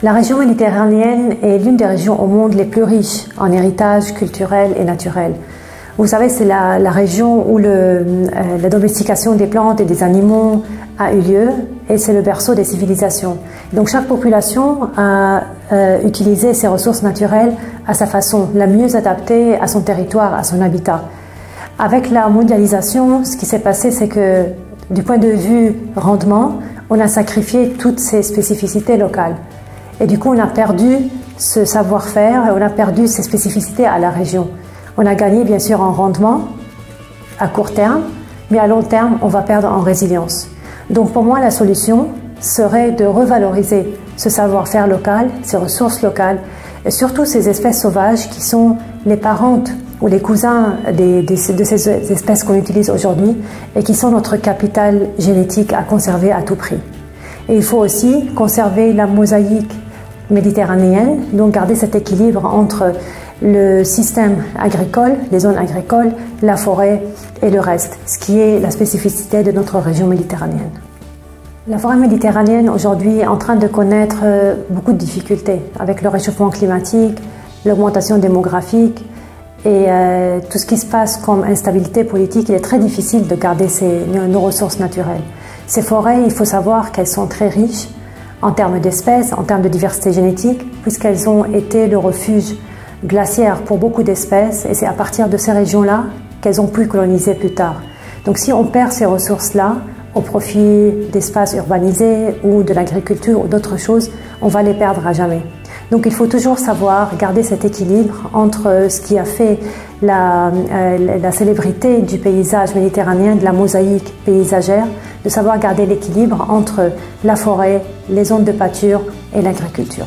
La région méditerranéenne est l'une des régions au monde les plus riches en héritage culturel et naturel. Vous savez, c'est la région où la domestication des plantes et des animaux a eu lieu et c'est le berceau des civilisations. Donc chaque population a utilisé ses ressources naturelles à sa façon, la mieux adaptée à son territoire, à son habitat. Avec la mondialisation, ce qui s'est passé, c'est que du point de vue rendement, on a sacrifié toutes ces spécificités locales. Et du coup, on a perdu ce savoir-faire, on a perdu ces spécificités à la région. On a gagné bien sûr en rendement à court terme, mais à long terme, on va perdre en résilience. Donc pour moi, la solution serait de revaloriser ce savoir-faire local, ces ressources locales, et surtout ces espèces sauvages qui sont les parentes ou les cousins de ces espèces qu'on utilise aujourd'hui et qui sont notre capital génétique à conserver à tout prix. Et il faut aussi conserver la mosaïque méditerranéenne, donc garder cet équilibre entre le système agricole, les zones agricoles, la forêt et le reste, ce qui est la spécificité de notre région méditerranéenne. La forêt méditerranéenne aujourd'hui est en train de connaître beaucoup de difficultés avec le réchauffement climatique, l'augmentation démographique et tout ce qui se passe comme instabilité politique. Il est très difficile de garder nos ressources naturelles. Ces forêts, il faut savoir qu'elles sont très riches en termes d'espèces, en termes de diversité génétique, puisqu'elles ont été le refuge glaciaire pour beaucoup d'espèces et c'est à partir de ces régions-là qu'elles ont pu coloniser plus tard. Donc si on perd ces ressources-là au profit d'espaces urbanisés ou de l'agriculture ou d'autres choses, on va les perdre à jamais. Donc il faut toujours savoir garder cet équilibre entre ce qui a fait la célébrité du paysage méditerranéen, de la mosaïque paysagère, de savoir garder l'équilibre entre la forêt, les zones de pâture et l'agriculture.